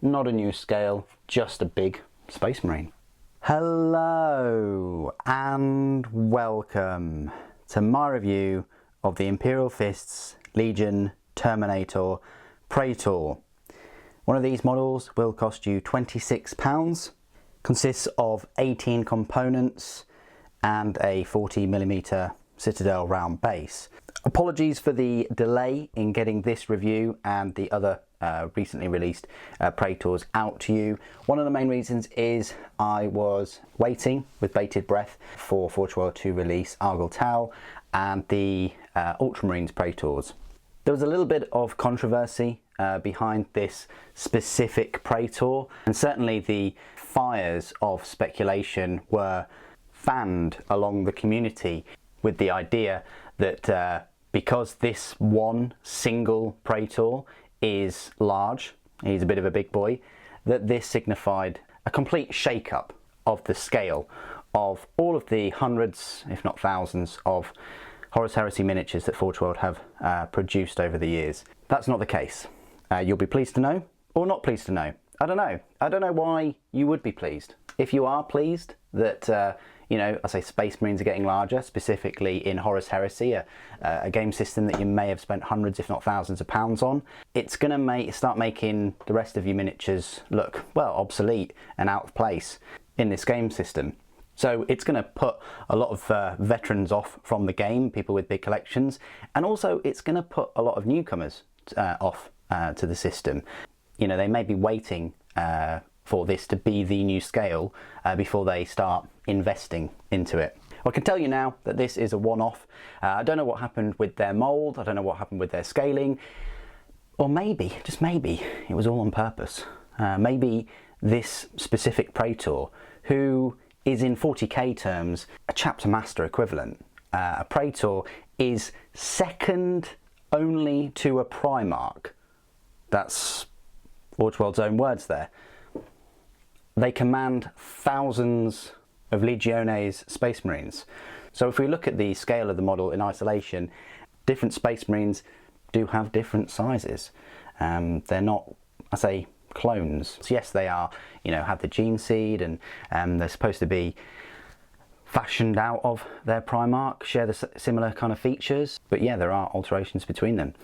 not a new scale, just a big Space Marine. Hello and welcome to my review of the Imperial Fists Legion Terminator Praetor. One of these models will cost you £26, consists of 18 components and a 40mm Citadel round base. Apologies for the delay in getting this review and the other recently released Praetors out to you. One of the main reasons is I was waiting with bated breath for Forge World to release Argyle Tau and the Ultramarines Praetors. There was a little bit of controversy behind this specific Praetor, and certainly the fires of speculation were fanned along the community with the idea that because this one single Praetor is large, he's a bit of a big boy, that this signified a complete shake-up of the scale of all of the hundreds, if not thousands, of Horus Heresy miniatures that Forge World have produced over the years. That's not the case. You'll be pleased to know, or not pleased to know. I don't know. I don't know why you would be pleased. If you are pleased that you know, I say Space Marines are getting larger, specifically in Horus Heresy, a game system that you may have spent hundreds, if not thousands of pounds on, it's going to start making the rest of your miniatures look, well, obsolete and out of place in this game system. So it's going to put a lot of veterans off from the game, people with big collections, and also it's going to put a lot of newcomers off to the system. You know, they may be waiting for this to be the new scale before they start investing into it. Well, I can tell you now that this is a one-off. I don't know what happened with their mould, I don't know what happened with their scaling, or maybe, just maybe, it was all on purpose. Maybe this specific Praetor, who is in 40k terms a chapter master equivalent, a Praetor is second only to a Primarch. That's Forge World's own words there. They command thousands of Legiones Space Marines. So if we look at the scale of the model in isolation, different Space Marines do have different sizes. They're not, I say, clones. So yes, they are, you know, have the gene seed, and they're supposed to be fashioned out of their Primarch, share the similar kind of features, but yeah, there are alterations between them.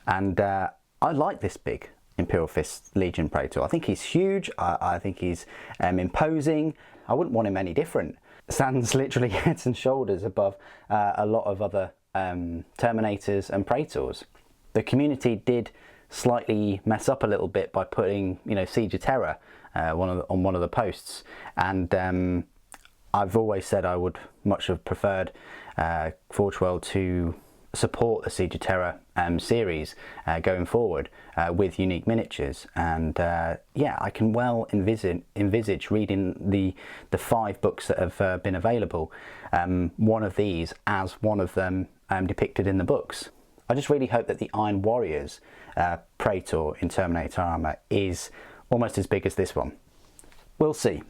And I like this big Imperial Fist Legion Praetor. I think he's huge, I think he's imposing. I wouldn't want him any different. Stands literally heads and shoulders above a lot of other Terminators and Praetors. The community did slightly mess up a little bit by putting, you know, Siege of Terror on one of the posts, and I've always said I would much have preferred Forge World to support the Siege of Terror series going forward with unique miniatures, and yeah, I can well envisage reading the 5 books that have been available, one of these as one of them depicted in the books. I just really hope that the Iron Warriors Praetor in Terminator Armour is almost as big as this one. We'll see.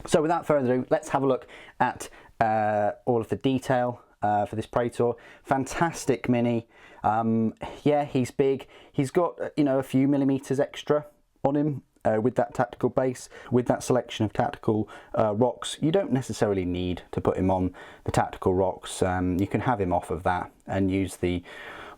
So without further ado, let's have a look at all of the detail for this Praetor. Fantastic mini. Yeah, he's big. He's got, you know, a few millimeters extra on him with that tactical base, with that selection of tactical rocks. You don't necessarily need to put him on the tactical rocks. You can have him off of that and use the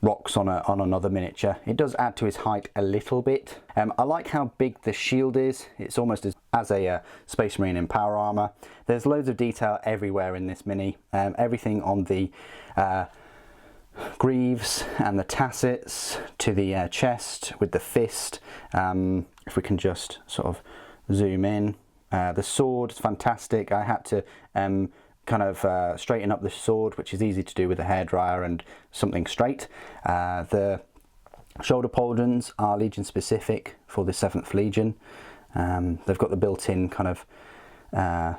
rocks on another miniature. It does add to his height a little bit. I like how big the shield is. It's almost as a Space Marine in power armor. There's loads of detail everywhere in this mini. Everything on the greaves and the tassets to the chest with the fist. If we can just sort of zoom in. The sword is fantastic. I had to kind of straighten up the sword, which is easy to do with a hairdryer and something straight. The shoulder pauldrons are Legion specific for the 7th Legion. They've got the built-in kind of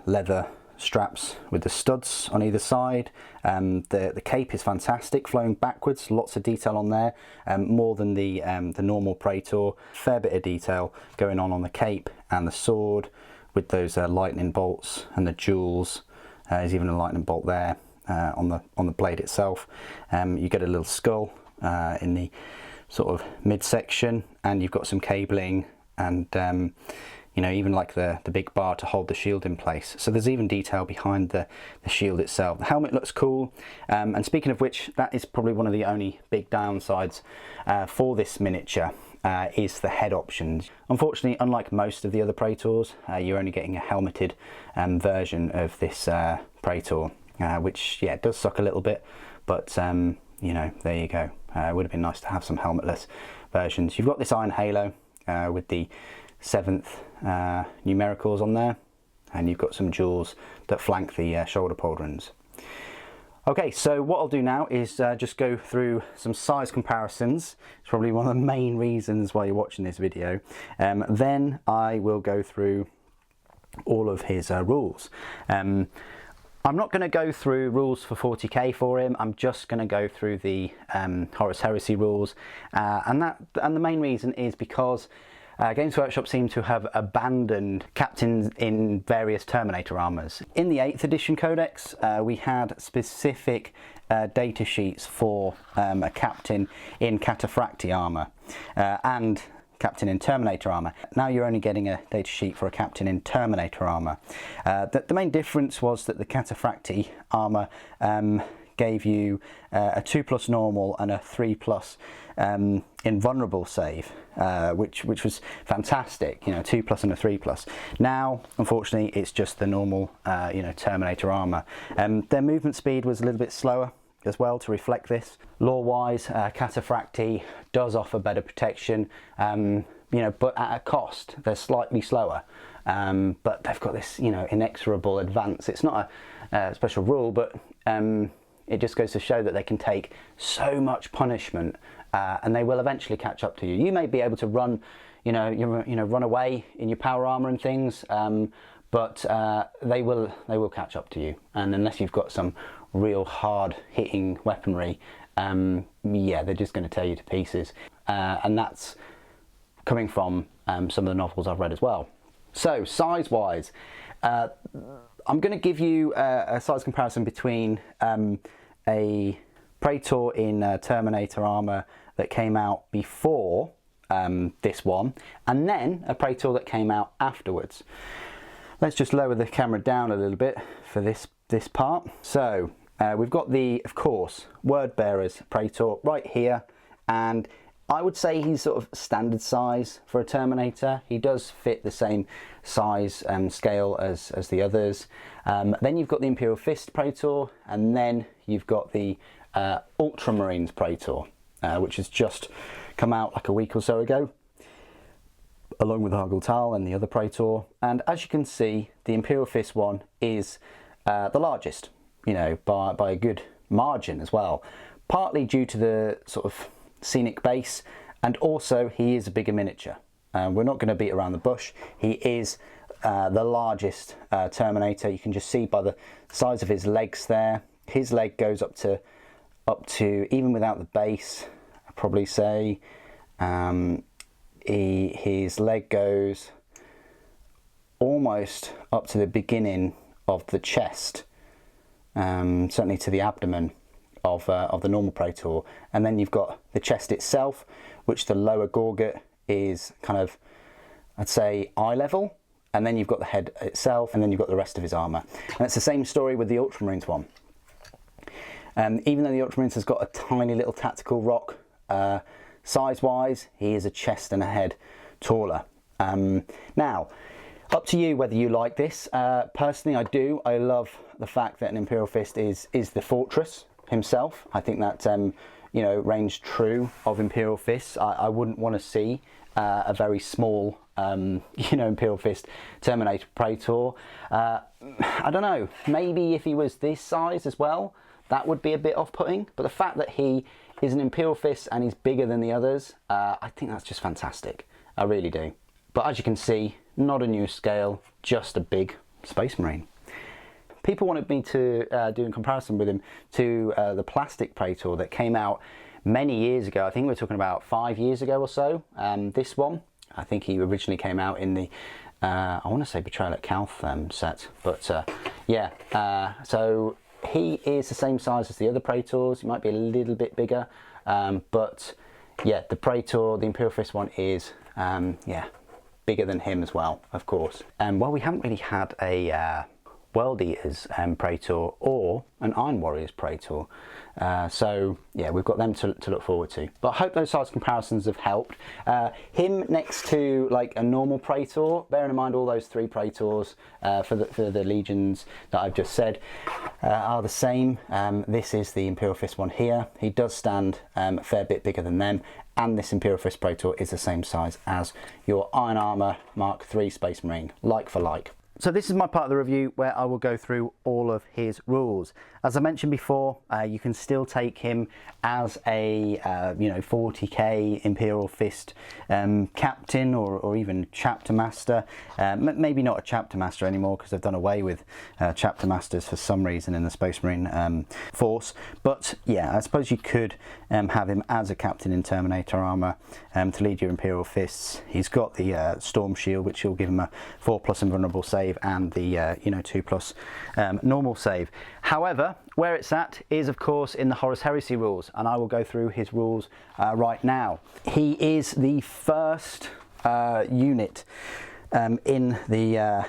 leather straps with the studs on either side. The cape is fantastic, flowing backwards, lots of detail on there, more than the normal Praetor. Fair bit of detail going on the cape and the sword with those lightning bolts and the jewels. There's even a lightning bolt there on the blade itself. You get a little skull in the sort of midsection, and you've got some cabling and you know, even like the big bar to hold the shield in place. So there's even detail behind the shield itself. The helmet looks cool, and speaking of which, that is probably one of the only big downsides for this miniature, is the head options. Unfortunately, unlike most of the other Praetors, you're only getting a helmeted version of this Praetor, which, yeah, does suck a little bit, but you know, there you go. It would have been nice to have some helmetless versions. You've got this iron halo with the 7th numericals on there, and you've got some jewels that flank the shoulder pauldrons. Okay, so what I'll do now is just go through some size comparisons. It's probably one of the main reasons why you're watching this video. Then I will go through all of his rules. I'm not going to go through rules for 40k for him. I'm just going to go through the Horus Heresy rules, and the main reason is because Games Workshop seem to have abandoned captains in various Terminator armours. In the 8th edition codex, we had specific data sheets for a captain in Cataphracti armour and captain in Terminator armour. Now you're only getting a data sheet for a captain in Terminator armour. The main difference was that the Cataphracti armour gave you a 2+ normal and a 3+ invulnerable save, which was fantastic, you know, 2+ and a 3+. Now, unfortunately, it's just the normal, you know, Terminator armour. Their movement speed was a little bit slower as well to reflect this. Lore-wise, Cataphracti does offer better protection, you know, but at a cost. They're slightly slower, but they've got this, you know, inexorable advance. It's not a special rule, but it just goes to show that they can take so much punishment, and they will eventually catch up to you. You may be able to run, you know, run away in your power armor and things, but they will catch up to you. And unless you've got some real hard hitting weaponry, yeah, they're just going to tear you to pieces. And that's coming from some of the novels I've read as well. So size wise, I'm going to give you a size comparison between a Praetor in Terminator armour that came out before this one, and then a Praetor that came out afterwards. Let's just lower the camera down a little bit for this part. So we've got the, of course, Word Bearers Praetor right here, and I would say he's sort of standard size for a Terminator. He does fit the same size scale as the others. Then you've got the Imperial Fists Praetor, and then you've got the Ultramarines Praetor, which has just come out like a week or so ago, along with Hargul Tal and the other Praetor. And as you can see, the Imperial Fist one is the largest, you know, by a good margin as well, partly due to the sort of scenic base, and also he is a bigger miniature. We're not going to beat around the bush. He is the largest Terminator. You can just see by the size of his legs there. His leg goes up to even without the base, I'd probably say his leg goes almost up to the beginning of the chest, certainly to the abdomen of the normal Praetor. And then you've got the chest itself, which the lower gorget is kind of, I'd say, eye level, and then you've got the head itself, and then you've got the rest of his armour. And it's the same story with the Ultramarines one. Even though the Ultramarines has got a tiny little tactical rock, size-wise, he is a chest and a head taller. Now, up to you whether you like this. Personally, I do. I love the fact that an Imperial Fist is the fortress himself. I think that you know, reigns true of Imperial Fists. I wouldn't want to see a very small you know, Imperial Fist Terminator Praetor. I don't know, maybe if he was this size as well, that would be a bit off-putting, but the fact that he is an Imperial Fist and he's bigger than the others, I think that's just fantastic. I really do. But as you can see, not a new scale, just a big Space Marine. People wanted me to do a comparison with him to the plastic Praetor that came out many years ago. I think we're talking about 5 years ago or so. This one, I think he originally came out in the, I want to say Betrayal at Calth set. But yeah, so he is the same size as the other Praetors. He might be a little bit bigger. But yeah, the Praetor, the Imperial Fist one is, yeah, bigger than him as well, of course. Well, we haven't really had a World Eaters Praetor or an Iron Warriors Praetor, so yeah, we've got them to look forward to. But I hope those size comparisons have helped. Him next to like a normal Praetor, bearing in mind all those 3 Praetors for the legions that I've just said are the same. This is the Imperial Fist one here. He does stand a fair bit bigger than them, and this Imperial Fist Praetor is the same size as your Iron Armour Mark III Space Marine, like for like. So this is my part of the review where I will go through all of his rules. As I mentioned before, you can still take him as a 40k Imperial Fist captain or even chapter master. Maybe not a chapter master anymore because they've done away with chapter masters for some reason in the Space Marine force. But yeah, I suppose you could have him as a captain in Terminator Armour to lead your Imperial Fists. He's got the Storm Shield, which will give him a 4+ invulnerable save and the 2+ normal save. However, where it's at is of course in the Horus Heresy rules, and I will go through his rules right now. He is the first unit in the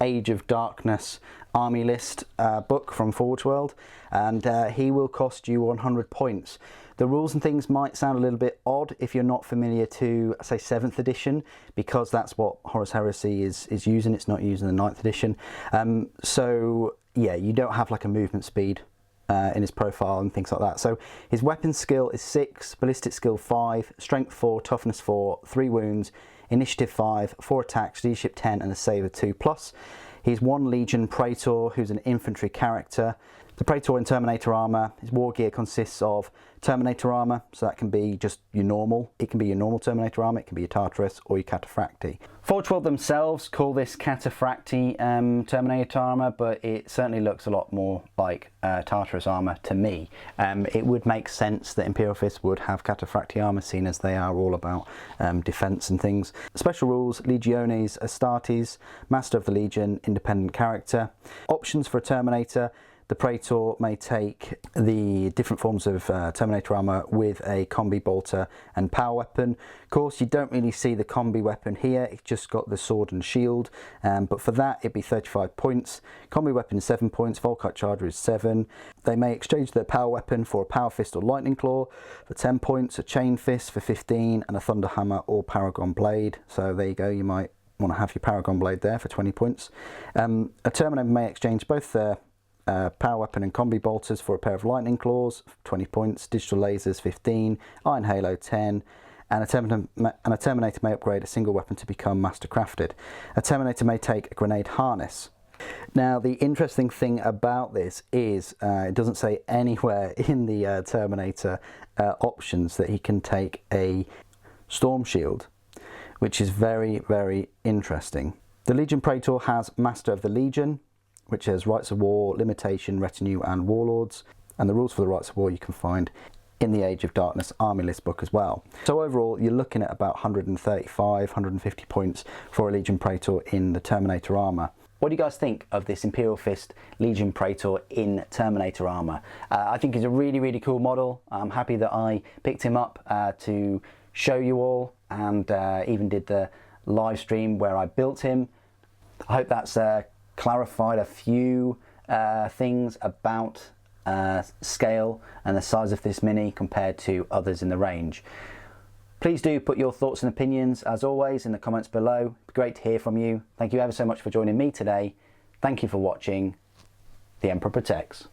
Age of Darkness army list book from Forge World, and he will cost you 100 points. The rules and things might sound a little bit odd if you're not familiar to, say, 7th edition, because that's what Horus Heresy is using. It's not using the 9th edition. So yeah, you don't have like a movement speed in his profile and things like that. So his weapon skill is 6, ballistic skill 5, strength 4, toughness 4, 3 wounds, initiative 5, 4 attacks, leadership 10, and a save of 2+. He's 1 Legion Praetor, who's an infantry character. The Praetor in Terminator Armour, his war gear consists of Terminator Armour, so that can be just your normal. It can be your normal Terminator Armour, it can be your Tartarus or your Cataphractii. Forge World themselves call this Cataphractii Terminator Armour, but it certainly looks a lot more like Tartarus Armour to me. It would make sense that Imperial Fists would have Cataphractii Armour, seen as they are all about defence and things. Special rules: Legiones Astartes, Master of the Legion, independent character. Options for a Terminator: the Praetor may take the different forms of Terminator Armour with a combi bolter and power weapon. Of course, you don't really see the combi weapon here, it's just got the sword and shield, but for that it'd be 35 points. Combi weapon is 7 points, Volkite Charger is 7. They may exchange their power weapon for a Power Fist or Lightning Claw for 10 points, a Chain Fist for 15, and a Thunder Hammer or Paragon Blade. So there you go, you might want to have your Paragon Blade there for 20 points. A Terminator may exchange both their power weapon and combi bolters for a pair of lightning claws, 20 points, digital lasers 15, iron halo 10, and a Terminator may upgrade a single weapon to become master crafted. A Terminator may take a grenade harness. Now the interesting thing about this is it doesn't say anywhere in the Terminator options that he can take a Storm Shield, which is very, very interesting. The Legion Praetor has Master of the Legion, which has Rights of War, Limitation, Retinue and Warlords, and the rules for the Rights of War you can find in the Age of Darkness Army List book as well. So overall you're looking at about 135, 150 points for a Legion Praetor in the Terminator Armour. What do you guys think of this Imperial Fist Legion Praetor in Terminator Armour? I think he's a really, really cool model. I'm happy that I picked him up to show you all, and even did the live stream where I built him. I hope that's clarified a few things about scale and the size of this mini compared to others in the range. Please do put your thoughts and opinions, as always, in the comments below. It'd be great to hear from you. Thank you ever so much for joining me today. Thank you for watching. The Emperor protects.